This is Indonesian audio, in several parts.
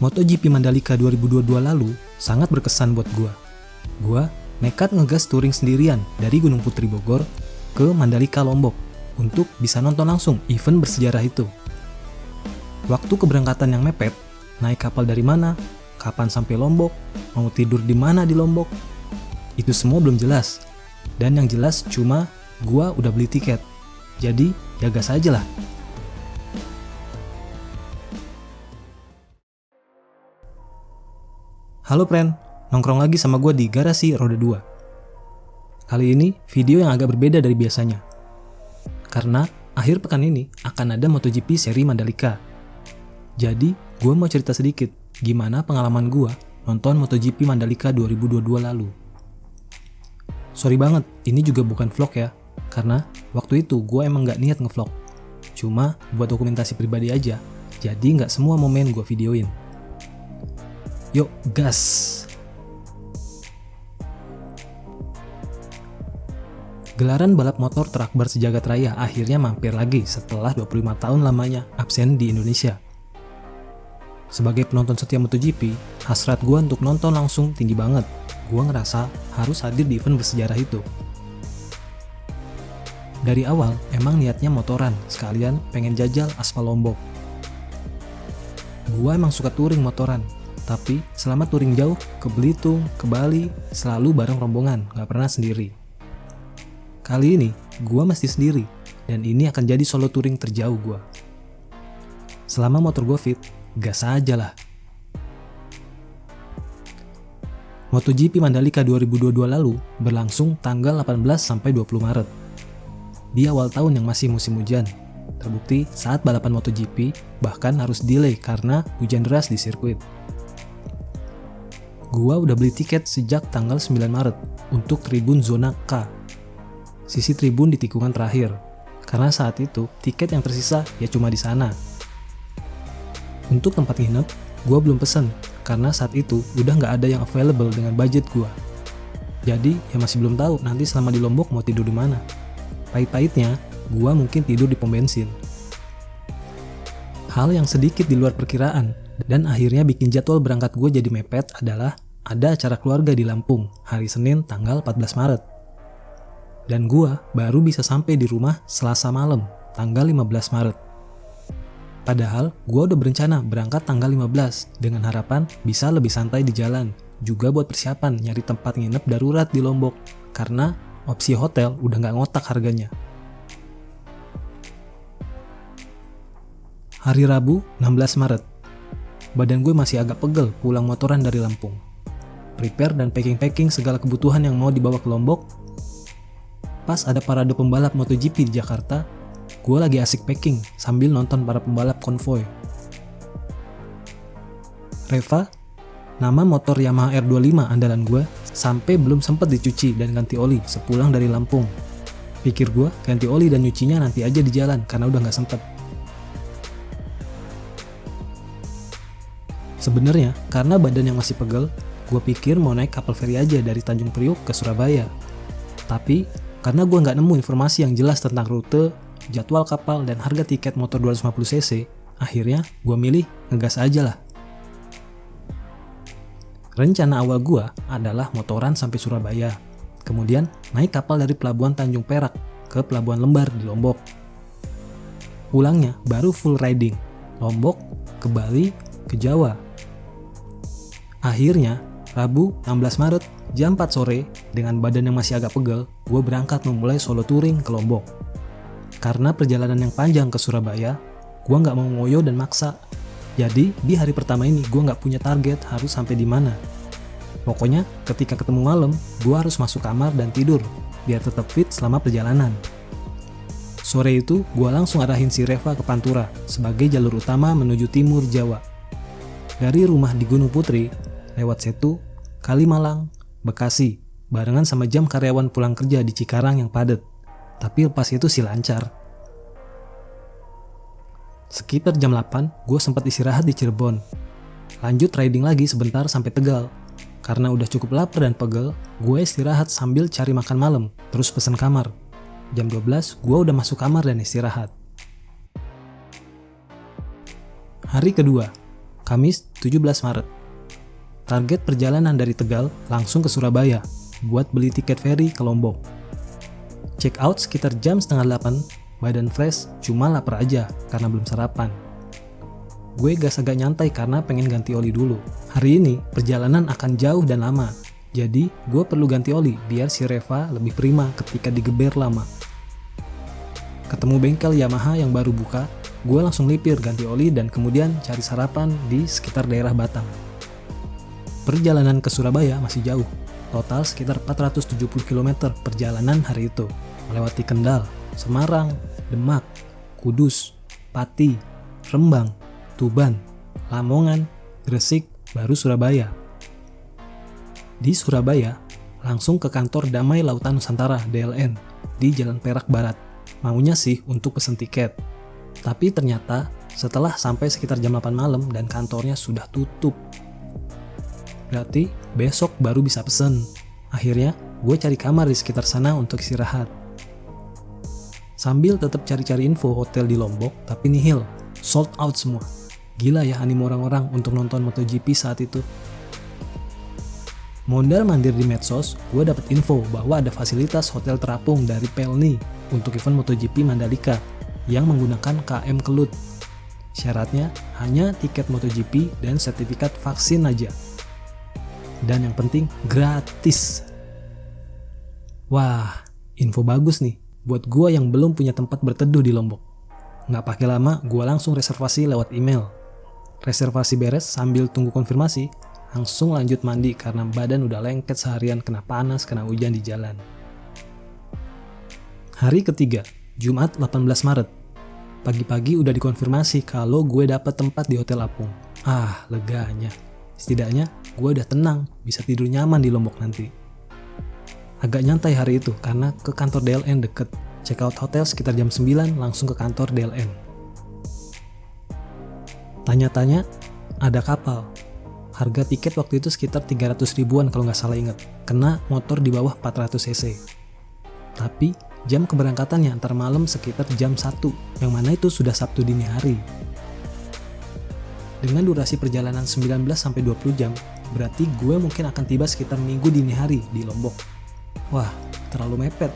MotoGP Mandalika 2022 lalu sangat berkesan buat gua. Gua nekat ngegas touring sendirian dari Gunung Putri Bogor ke Mandalika Lombok untuk bisa nonton langsung event bersejarah itu. Waktu keberangkatan yang mepet, naik kapal dari mana, kapan sampai Lombok, mau tidur di mana di Lombok, itu semua belum jelas. Dan yang jelas cuma gua udah beli tiket. Jadi ya gas aja lah. Halo friend, nongkrong lagi sama gue di Garasi Roda 2. Kali ini video yang agak berbeda dari biasanya. Karena akhir pekan ini akan ada MotoGP seri Mandalika. Jadi gue mau cerita sedikit gimana pengalaman gue nonton MotoGP Mandalika 2022 lalu. Sorry banget, ini juga bukan vlog ya. Karena waktu itu gue emang gak niat ngevlog. Cuma buat dokumentasi pribadi aja. Jadi gak semua momen gue videoin. Yuk, gas! Gelaran balap motor terakbar sejagat raya akhirnya mampir lagi setelah 25 tahun lamanya absen di Indonesia. Sebagai penonton setia MotoGP, hasrat gue untuk nonton langsung tinggi banget. Gue ngerasa harus hadir di event bersejarah itu. Dari awal, emang niatnya motoran, sekalian pengen jajal aspal Lombok. Gue emang suka touring motoran. Tapi selama touring jauh ke Belitung, ke Bali, selalu bareng rombongan, gak pernah sendiri. Kali ini, gue mesti sendiri, dan ini akan jadi solo touring terjauh gue. Selama motor gue fit, gas aja lah. MotoGP Mandalika 2022 lalu berlangsung tanggal 18-20 Maret. Di awal tahun yang masih musim hujan. Terbukti saat balapan MotoGP bahkan harus delay karena hujan deras di sirkuit. Gua udah beli tiket sejak tanggal 9 Maret untuk tribun zona K. Sisi tribun di tikungan terakhir. Karena saat itu tiket yang tersisa ya cuma di sana. Untuk tempat nginep, gua belum pesen karena saat itu udah nggak ada yang available dengan budget gua. Jadi ya masih belum tahu nanti selama di Lombok mau tidur di mana. Pahit-pahitnya, gua mungkin tidur di pom bensin. Hal yang sedikit di luar perkiraan dan akhirnya bikin jadwal berangkat gue jadi mepet adalah ada acara keluarga di Lampung hari Senin tanggal 14 Maret. Dan gue baru bisa sampai di rumah Selasa malam tanggal 15 Maret. Padahal gue udah berencana berangkat tanggal 15 dengan harapan bisa lebih santai di jalan. Juga buat persiapan nyari tempat nginep darurat di Lombok karena opsi hotel udah gak ngotak harganya. Hari Rabu 16 Maret. Badan gue masih agak pegel pulang motoran dari Lampung. Prepare dan packing segala kebutuhan yang mau dibawa ke Lombok. Pas ada parade pembalap MotoGP di Jakarta, gue lagi asik packing sambil nonton para pembalap konvoy. Reva, nama motor Yamaha R25 andalan gue, sampai belum sempat dicuci dan ganti oli sepulang dari Lampung. Pikir gue ganti oli dan nyucinya nanti aja di jalan karena udah gak sempet. Sebenarnya, karena badan yang masih pegel, gue pikir mau naik kapal feri aja dari Tanjung Priok ke Surabaya. Tapi, karena gue nggak nemu informasi yang jelas tentang rute, jadwal kapal, dan harga tiket motor 250cc, akhirnya gue milih ngegas aja lah. Rencana awal gue adalah motoran sampai Surabaya, kemudian naik kapal dari Pelabuhan Tanjung Perak ke Pelabuhan Lembar di Lombok. Pulangnya baru full riding, Lombok, ke Bali, ke Jawa. Akhirnya, Rabu 16 Maret jam 4 sore dengan badan yang masih agak pegel, gue berangkat memulai solo touring ke Lombok. Karena perjalanan yang panjang ke Surabaya, gue nggak mau ngoyo dan maksa. Jadi di hari pertama ini gue nggak punya target harus sampai di mana. Pokoknya ketika ketemu malam, gue harus masuk kamar dan tidur biar tetap fit selama perjalanan. Sore itu gue langsung arahin si Reva ke Pantura sebagai jalur utama menuju timur Jawa. Dari rumah di Gunung Putri, lewat Setu, Kalimalang, Bekasi, barengan sama jam karyawan pulang kerja di Cikarang yang padat. Tapi lepas itu sih lancar. Sekitar jam 8, gue sempat istirahat di Cirebon. Lanjut riding lagi sebentar sampai Tegal. Karena udah cukup lapar dan pegel, gue istirahat sambil cari makan malam, terus pesen kamar. Jam 12, gue udah masuk kamar dan istirahat. Hari kedua, Kamis 17 Maret. Target perjalanan dari Tegal langsung ke Surabaya buat beli tiket ferry ke Lombok. Check out sekitar jam setengah 8, badan fresh, cuma lapar aja karena belum sarapan. Gue gas agak nyantai karena pengen ganti oli dulu. Hari ini perjalanan akan jauh dan lama, jadi gue perlu ganti oli biar si Reva lebih prima ketika digeber lama. Ketemu bengkel Yamaha yang baru buka, gue langsung lipir ganti oli dan kemudian cari sarapan di sekitar daerah Batang. Perjalanan ke Surabaya masih jauh, total sekitar 470 km perjalanan hari itu, melewati Kendal, Semarang, Demak, Kudus, Pati, Rembang, Tuban, Lamongan, Gresik, baru Surabaya. Di Surabaya, langsung ke kantor Damai Lautan Nusantara (DLN) di Jalan Perak Barat. Maunya sih untuk pesen tiket. Tapi ternyata setelah sampai sekitar jam 8 malam dan kantornya sudah tutup. Berarti besok baru bisa pesen. Akhirnya gue cari kamar di sekitar sana untuk istirahat. Sambil tetap cari-cari info hotel di Lombok, tapi nihil, sold out semua. Gila ya animo orang-orang untuk nonton MotoGP saat itu. Mondar-mandir di medsos, gue dapet info bahwa ada fasilitas hotel terapung dari Pelni untuk event MotoGP Mandalika yang menggunakan KM Kelut. Syaratnya hanya tiket MotoGP dan sertifikat vaksin aja. Dan yang penting gratis. Wah, info bagus nih buat gue yang belum punya tempat berteduh di Lombok. Nggak pakai lama, gue langsung reservasi lewat email. Reservasi beres sambil tunggu konfirmasi, langsung lanjut mandi karena badan udah lengket seharian kena panas, kena hujan di jalan. Hari ketiga, Jumat 18 Maret. Pagi-pagi udah dikonfirmasi kalau gue dapet tempat di Hotel Apung. Ah, leganya. Setidaknya gue udah tenang, bisa tidur nyaman di Lombok nanti. Agak nyantai hari itu karena ke kantor DLN deket. Check out hotel sekitar jam 9 langsung ke kantor DLN. Tanya-tanya, ada kapal. Harga tiket waktu itu sekitar 300 ribuan kalau nggak salah ingat. Kena motor di bawah 400 cc. Tapi jam keberangkatannya antar malam sekitar jam 1, yang mana itu sudah Sabtu dini hari. Dengan durasi perjalanan 19-20 jam, berarti gue mungkin akan tiba sekitar Minggu dini hari di Lombok. Wah, terlalu mepet.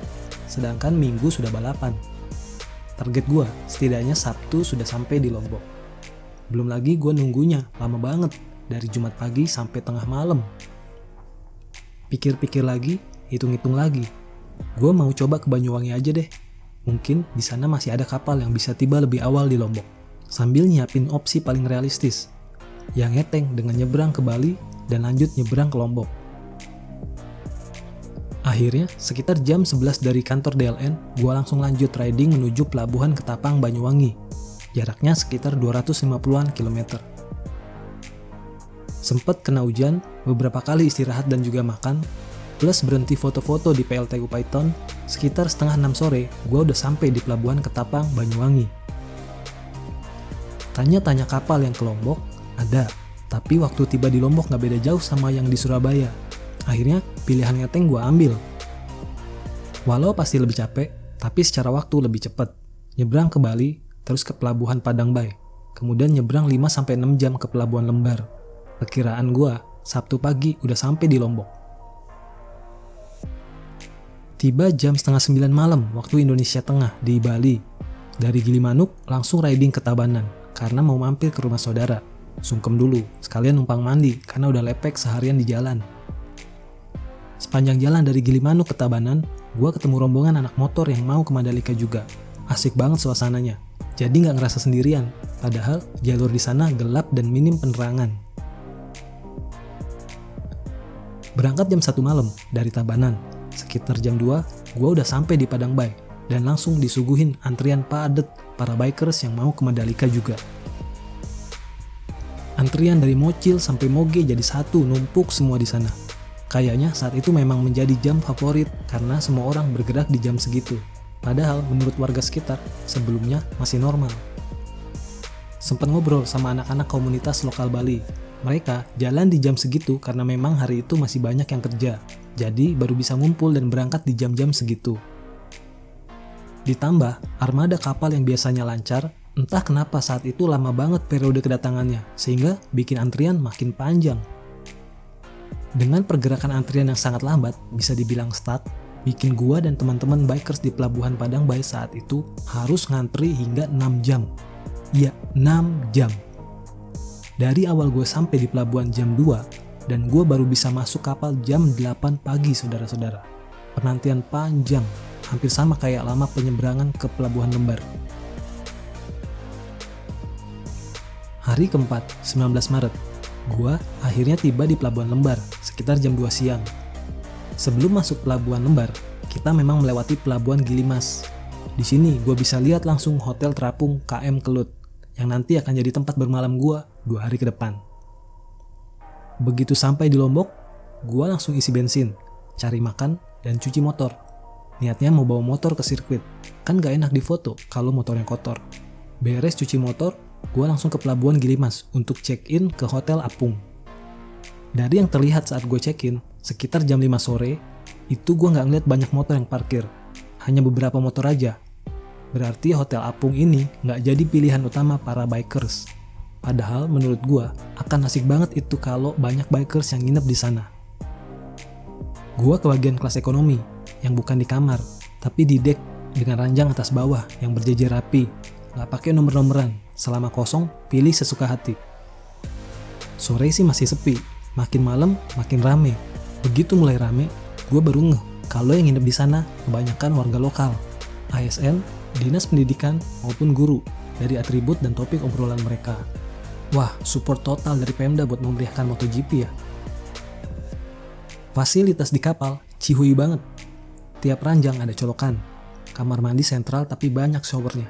Sedangkan Minggu sudah balapan. Target gue, setidaknya Sabtu sudah sampai di Lombok. Belum lagi gue nunggunya, lama banget. Dari Jumat pagi sampai tengah malam. Pikir-pikir lagi, hitung-hitung lagi. Gue mau coba ke Banyuwangi aja deh. Mungkin di sana masih ada kapal yang bisa tiba lebih awal di Lombok. Sambil nyiapin opsi paling realistis. Yang ngeteng dengan nyebrang ke Bali dan lanjut nyebrang ke Lombok. Akhirnya, sekitar jam 11 dari kantor DLN, gue langsung lanjut riding menuju Pelabuhan Ketapang Banyuwangi. Jaraknya sekitar 250-an kilometer. Sempet kena hujan, beberapa kali istirahat dan juga makan, plus berhenti foto-foto di PLTU Python, sekitar setengah 6 sore, gue udah sampai di Pelabuhan Ketapang Banyuwangi. Tanya-tanya kapal yang ke Lombok, ada, tapi waktu tiba di Lombok gak beda jauh sama yang di Surabaya. Akhirnya pilihan ngeteng gue ambil. Walau pasti lebih capek, tapi secara waktu lebih cepat. Nyebrang ke Bali, terus ke Pelabuhan Padang Bay. Kemudian nyebrang 5-6 jam ke Pelabuhan Lembar. Perkiraan gue, Sabtu pagi udah sampai di Lombok. Tiba jam setengah 9 malam waktu Indonesia Tengah di Bali. Dari Gilimanuk langsung riding ke Tabanan karena mau mampir ke rumah saudara. Sungkem dulu, sekalian numpang mandi karena udah lepek seharian di jalan. Sepanjang jalan dari Gilimanuk ke Tabanan, gue ketemu rombongan anak motor yang mau ke Mandalika juga. Asik banget suasananya. Jadi nggak ngerasa sendirian, padahal jalur di sana gelap dan minim penerangan. Berangkat jam 1 malam dari Tabanan, sekitar jam 2, gue udah sampai di Padang Bay dan langsung disuguhin antrian padet para bikers yang mau ke Mandalika juga. Antrian dari Mocil sampai Moge jadi satu, numpuk semua di sana. Kayaknya saat itu memang menjadi jam favorit karena semua orang bergerak di jam segitu. Padahal menurut warga sekitar, sebelumnya masih normal. Sempat ngobrol sama anak-anak komunitas lokal Bali. Mereka jalan di jam segitu karena memang hari itu masih banyak yang kerja. Jadi baru bisa ngumpul dan berangkat di jam-jam segitu. Ditambah, armada kapal yang biasanya lancar, Entah kenapa saat itu lama banget periode kedatangannya, sehingga bikin antrian makin panjang. Dengan pergerakan antrian yang sangat lambat, bisa dibilang stuck, bikin gua dan teman-teman bikers di Pelabuhan Padang Bay saat itu harus ngantri hingga 6 jam. Iya, 6 jam. Dari awal gue sampai di pelabuhan jam 2, dan gue baru bisa masuk kapal jam 8 pagi, saudara-saudara. Penantian panjang, hampir sama kayak lama penyeberangan ke Pelabuhan Lembar. Hari keempat, 19 Maret, gue akhirnya tiba di Pelabuhan Lembar sekitar jam 2 siang. Sebelum masuk Pelabuhan Lembar, kita memang melewati Pelabuhan Gilimas. Di sini gue bisa lihat langsung Hotel Terapung KM Kelut, yang nanti akan jadi tempat bermalam gue 2 hari ke depan. Begitu sampai di Lombok, gue langsung isi bensin, cari makan, dan cuci motor. Niatnya mau bawa motor ke sirkuit, kan gak enak difoto kalau motornya kotor. Beres cuci motor, gue langsung ke Pelabuhan Gilimas untuk check-in ke Hotel Apung. Dari yang terlihat saat gue check-in, sekitar jam 5 sore, itu gue gak ngeliat banyak motor yang parkir. Hanya beberapa motor aja. Berarti Hotel Apung ini gak jadi pilihan utama para bikers. Padahal menurut gue, akan asik banget itu kalau banyak bikers yang nginep di sana. Gue ke bagian kelas ekonomi, yang bukan di kamar, tapi di dek dengan ranjang atas bawah yang berjejer rapi, gak pakai nomor-nomoran. Selama kosong, pilih sesuka hati. Sore sih masih sepi, makin malam makin rame. Begitu mulai rame, gue baru ngeh kalau yang nginep di sana kebanyakan warga lokal, ASN, dinas pendidikan maupun guru, dari atribut dan topik obrolan mereka. Wah, support total dari Pemda buat memeriahkan MotoGP ya. Fasilitas di kapal cihuy banget. Tiap ranjang ada colokan, kamar mandi sentral tapi banyak showernya.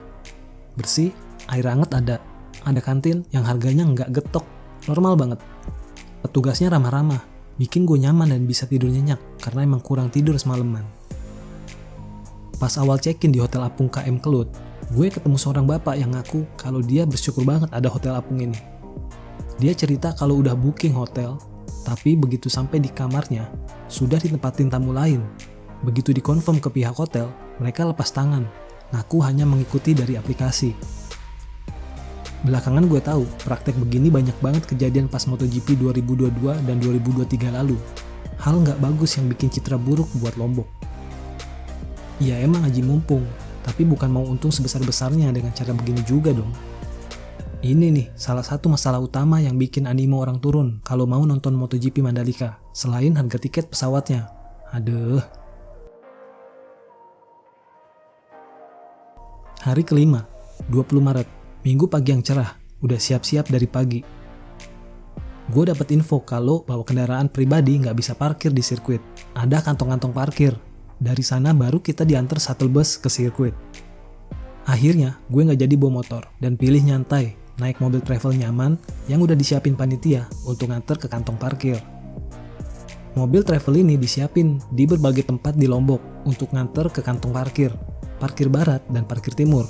Bersih, air hangat ada kantin yang harganya nggak getok, normal banget. Petugasnya ramah-ramah, bikin gue nyaman dan bisa tidur nyenyak karena emang kurang tidur semalaman. Pas awal check-in di Hotel Apung KM Kelut, gue ketemu seorang bapak yang ngaku kalau dia bersyukur banget ada Hotel Apung ini. Dia cerita kalau udah booking hotel, tapi begitu sampai di kamarnya, sudah ditempatin tamu lain. Begitu dikonfirm ke pihak hotel, mereka lepas tangan, ngaku hanya mengikuti dari aplikasi. Belakangan gue tahu, praktek begini banyak banget kejadian pas MotoGP 2022 dan 2023 lalu. Hal nggak bagus yang bikin citra buruk buat Lombok. Ya emang haji mumpung, tapi bukan mau untung sebesar-besarnya dengan cara begini juga dong. Ini nih, salah satu masalah utama yang bikin animo orang turun kalau mau nonton MotoGP Mandalika, selain harga tiket pesawatnya. Aduh. Hari kelima, 20 Maret. Minggu pagi yang cerah, udah siap-siap dari pagi. Gue dapet info kalau bawa kendaraan pribadi nggak bisa parkir di sirkuit. Ada kantong-kantong parkir. Dari sana baru kita diantar shuttle bus ke sirkuit. Akhirnya, gue nggak jadi bawa motor dan pilih nyantai, naik mobil travel nyaman yang udah disiapin panitia untuk nganter ke kantong parkir. Mobil travel ini disiapin di berbagai tempat di Lombok untuk nganter ke kantong parkir barat dan parkir timur.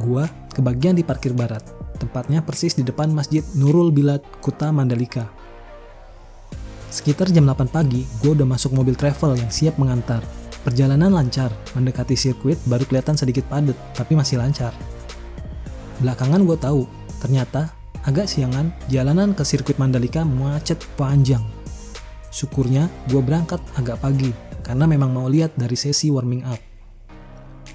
Gua kebagian di parkir barat, tempatnya persis di depan Masjid Nurul Bilad, Kuta Mandalika. Sekitar jam 8 pagi, gua udah masuk mobil travel yang siap mengantar. Perjalanan lancar, mendekati sirkuit baru kelihatan sedikit padat, tapi masih lancar. Belakangan gua tahu, ternyata agak siangan, jalanan ke sirkuit Mandalika macet panjang. Syukurnya, gua berangkat agak pagi, karena memang mau lihat dari sesi warming up.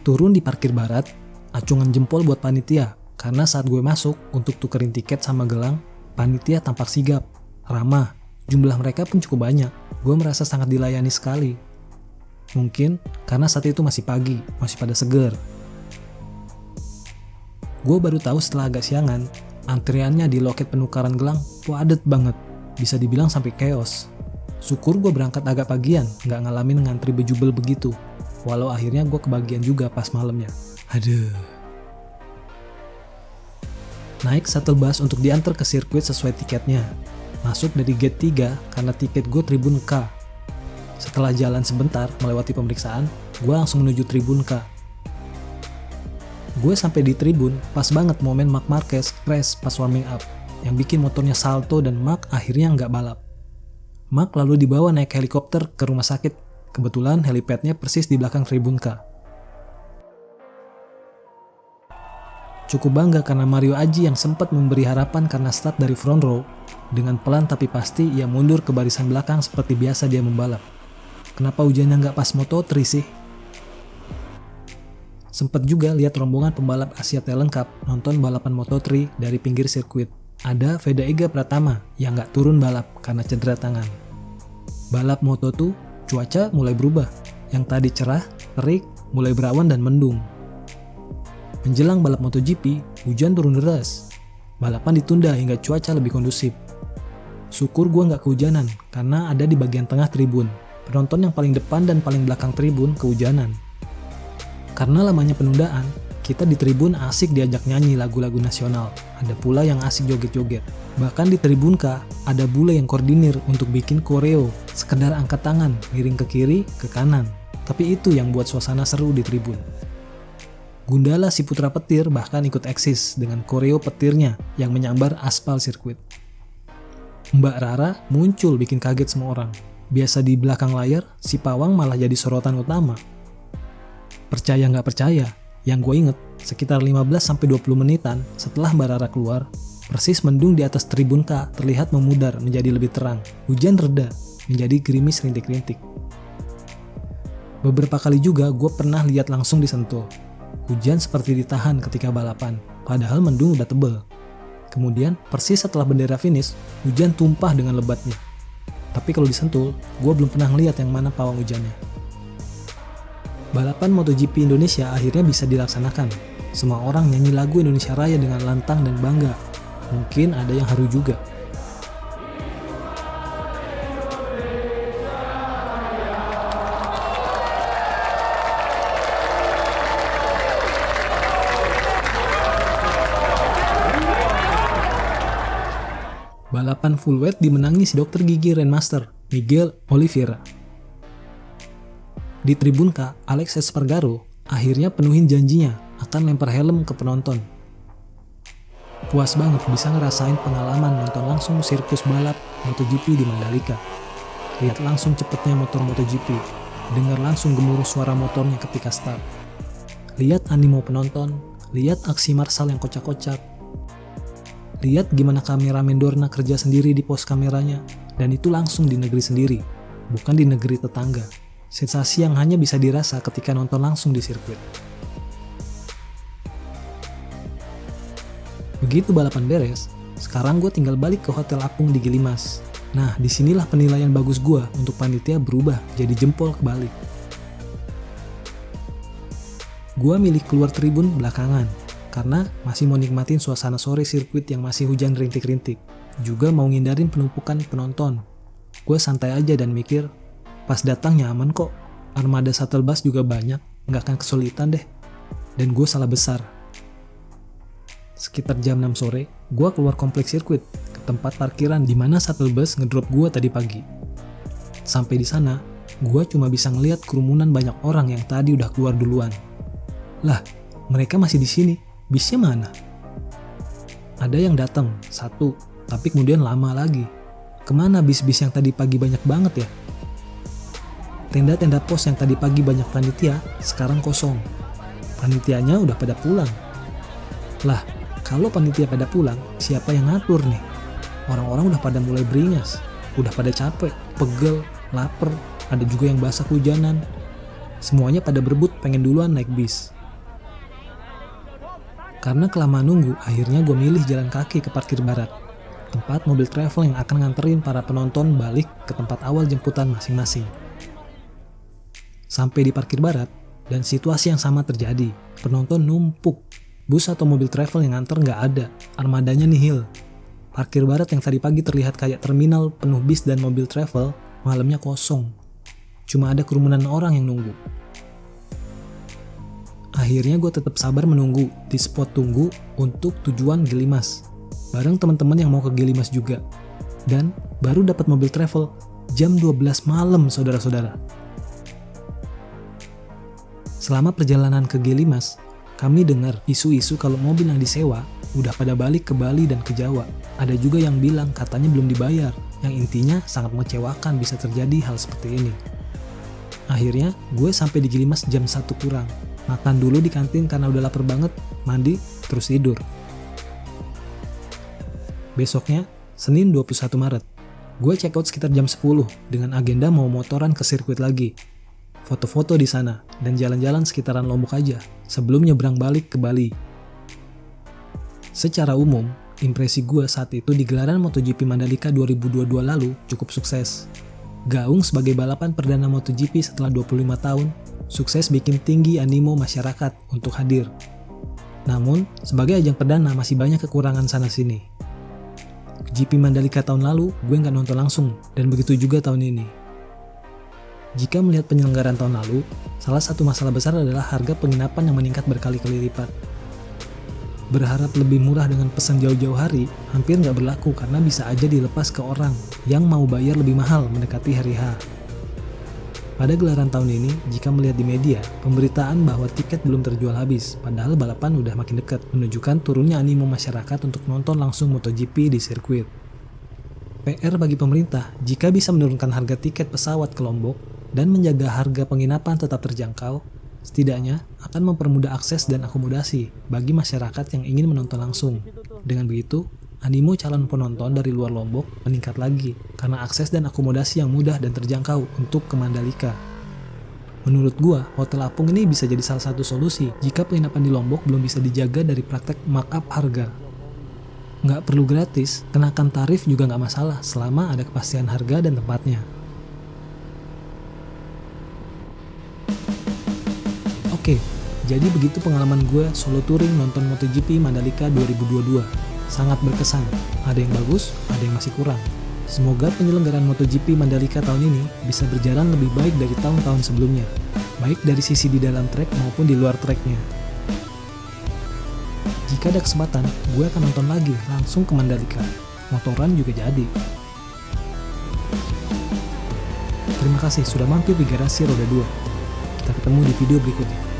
Turun di parkir barat, acungan jempol buat panitia, karena saat gue masuk untuk tukerin tiket sama gelang, panitia tampak sigap, ramah, jumlah mereka pun cukup banyak. Gue merasa sangat dilayani sekali. Mungkin karena saat itu masih pagi, masih pada seger. Gue baru tahu setelah agak siangan, antriannya di loket penukaran gelang padet banget, bisa dibilang sampai chaos. Syukur gue berangkat agak pagian, nggak ngalamin ngantri bejubel begitu, walau akhirnya gue kebagian juga pas malamnya. Aduh. Naik shuttle bus untuk diantar ke sirkuit sesuai tiketnya. Masuk dari gate 3 karena tiket gue Tribun K. Setelah jalan sebentar melewati pemeriksaan, gue langsung menuju Tribun K. Gue sampai di tribun pas banget momen Marc Marquez crash pas warming up, yang bikin motornya salto dan Marc akhirnya nggak balap. Marc lalu dibawa naik helikopter ke rumah sakit. Kebetulan helipadnya persis di belakang Tribun K. Cukup bangga karena Mario Aji yang sempat memberi harapan karena start dari front row, dengan pelan tapi pasti ia mundur ke barisan belakang seperti biasa dia membalap. Kenapa hujannya nggak pas Moto3 sih? Sempet juga lihat rombongan pembalap Asia Talent Cup nonton balapan Moto3 dari pinggir sirkuit. Ada Veda Ega Pratama yang nggak turun balap karena cedera tangan. Balap Moto2, cuaca mulai berubah. Yang tadi cerah, terik, mulai berawan dan mendung. Menjelang balap MotoGP, hujan turun deras. Balapan ditunda hingga cuaca lebih kondusif. Syukur gue nggak kehujanan karena ada di bagian tengah tribun. Penonton yang paling depan dan paling belakang tribun kehujanan. Karena lamanya penundaan, kita di tribun asik diajak nyanyi lagu-lagu nasional. Ada pula yang asik joget-joget. Bahkan di tribun K, ada bule yang koordinir untuk bikin koreo. Sekedar angkat tangan, miring ke kiri, ke kanan. Tapi itu yang buat suasana seru di tribun. Gundala si putra petir bahkan ikut eksis dengan koreo petirnya yang menyambar aspal sirkuit. Mbak Rara muncul bikin kaget semua orang. Biasa di belakang layar, si pawang malah jadi sorotan utama. Percaya nggak percaya, yang gue inget sekitar 15-20 menitan setelah Mbak Rara keluar, persis mendung di atas tribun K terlihat memudar menjadi lebih terang. Hujan reda, menjadi gerimis rintik-rintik. Beberapa kali juga gue pernah lihat langsung di Sentul. Hujan seperti ditahan ketika balapan, padahal mendung udah tebel. Kemudian, persis setelah bendera finish, hujan tumpah dengan lebatnya. Tapi kalau di Sentul, gue belum pernah ngeliat yang mana pawang hujannya. Balapan MotoGP Indonesia akhirnya bisa dilaksanakan. Semua orang nyanyi lagu Indonesia Raya dengan lantang dan bangga. Mungkin ada yang haru juga. Balapan full weight dimenangi si dokter gigi Grandmaster, Miguel Oliveira. Di tribun K, Alex Espargaro akhirnya penuhin janjinya akan lempar helm ke penonton. Puas banget bisa ngerasain pengalaman nonton langsung sirkus balap MotoGP di Mandalika. Lihat langsung cepetnya motor MotoGP, dengar langsung gemuruh suara motornya ketika start. Lihat animo penonton, lihat aksi Marshall yang kocak-kocak. Lihat gimana kameramen Dorna kerja sendiri di pos kameranya, dan itu langsung di negeri sendiri, bukan di negeri tetangga. Sensasi yang hanya bisa dirasa ketika nonton langsung di sirkuit. Begitu balapan beres, sekarang gue tinggal balik ke Hotel Apung di Gilimas. Nah, disinilah penilaian bagus gue untuk panitia berubah jadi jempol kebalik. Gue milih keluar tribun belakangan, karena masih mau nikmatin suasana sore sirkuit yang masih hujan rintik-rintik. Juga mau ngindarin penumpukan penonton. Gue santai aja dan mikir, pas datang nyaman kok, armada shuttle bus juga banyak, nggak akan kesulitan deh. Dan gue salah besar. Sekitar jam 6 sore, gue keluar kompleks sirkuit ke tempat parkiran di mana shuttle bus ngedrop gue tadi pagi. Sampai di sana, gue cuma bisa ngeliat kerumunan banyak orang yang tadi udah keluar duluan. Lah, mereka masih di sini. Bisnya mana? Ada yang datang, satu, tapi kemudian lama lagi. Kemana bis-bis yang tadi pagi banyak banget ya? Tenda-tenda pos yang tadi pagi banyak panitia, sekarang kosong. Panitianya udah pada pulang. Lah, kalau panitia pada pulang, siapa yang ngatur nih? Orang-orang udah pada mulai beringas, udah pada capek, pegel, lapar, ada juga yang basah kehujanan. Semuanya pada berebut pengen duluan naik bis. Karena kelamaan nunggu, akhirnya gue milih jalan kaki ke parkir barat, tempat mobil travel yang akan nganterin para penonton balik ke tempat awal jemputan masing-masing. Sampai di parkir barat, dan situasi yang sama terjadi, penonton numpuk. Bus atau mobil travel yang nganter nggak ada, armadanya nihil. Parkir barat yang tadi pagi terlihat kayak terminal penuh bis dan mobil travel, malamnya kosong. Cuma ada kerumunan orang yang nunggu. Akhirnya gue tetap sabar menunggu di spot tunggu untuk tujuan Gilimas, bareng teman-teman yang mau ke Gilimas juga. Dan baru dapat mobil travel jam 12 malam, saudara-saudara. Selama perjalanan ke Gilimas, kami dengar isu-isu kalau mobil yang disewa udah pada balik ke Bali dan ke Jawa. Ada juga yang bilang katanya belum dibayar, yang intinya sangat mengecewakan bisa terjadi hal seperti ini. Akhirnya gue sampai di Gilimas jam 1 kurang. Makan dulu di kantin karena udah lapar banget, mandi, terus tidur. Besoknya, Senin 21 Maret, gue check out sekitar jam 10 dengan agenda mau motoran ke sirkuit lagi. Foto-foto di sana dan jalan-jalan sekitaran Lombok aja sebelum nyebrang balik ke Bali. Secara umum, impresi gue saat itu di gelaran MotoGP Mandalika 2022 lalu cukup sukses. Gaung sebagai balapan perdana MotoGP setelah 25 tahun, sukses bikin tinggi animo masyarakat untuk hadir. Namun, sebagai ajang perdana masih banyak kekurangan sana-sini. GP Mandalika tahun lalu, gue nggak nonton langsung, dan begitu juga tahun ini. Jika melihat penyelenggaraan tahun lalu, salah satu masalah besar adalah harga penginapan yang meningkat berkali-kali lipat. Berharap lebih murah dengan pesan jauh-jauh hari hampir nggak berlaku karena bisa aja dilepas ke orang yang mau bayar lebih mahal mendekati hari H. Pada gelaran tahun ini, jika melihat di media, pemberitaan bahwa tiket belum terjual habis, padahal balapan udah makin dekat, menunjukkan turunnya animo masyarakat untuk nonton langsung MotoGP di sirkuit. PR bagi pemerintah jika bisa menurunkan harga tiket pesawat ke Lombok dan menjaga harga penginapan tetap terjangkau, setidaknya akan mempermudah akses dan akomodasi bagi masyarakat yang ingin menonton langsung. Dengan begitu, animo calon penonton dari luar Lombok meningkat lagi karena akses dan akomodasi yang mudah dan terjangkau untuk ke Mandalika. Menurut gua, hotel apung ini bisa jadi salah satu solusi jika penginapan di Lombok belum bisa dijaga dari praktek markup harga. Nggak perlu gratis, kenakan tarif juga nggak masalah selama ada kepastian harga dan tempatnya. Oke, jadi begitu pengalaman gue solo touring nonton MotoGP Mandalika 2022. Sangat berkesan, ada yang bagus, ada yang masih kurang. Semoga penyelenggaraan MotoGP Mandalika tahun ini bisa berjalan lebih baik dari tahun-tahun sebelumnya, baik dari sisi di dalam trek maupun di luar treknya. Jika ada kesempatan, gue akan nonton lagi langsung ke Mandalika. Motoran juga jadi. Terima kasih sudah mampir di Garasi Roda 2. Kita ketemu di video berikutnya.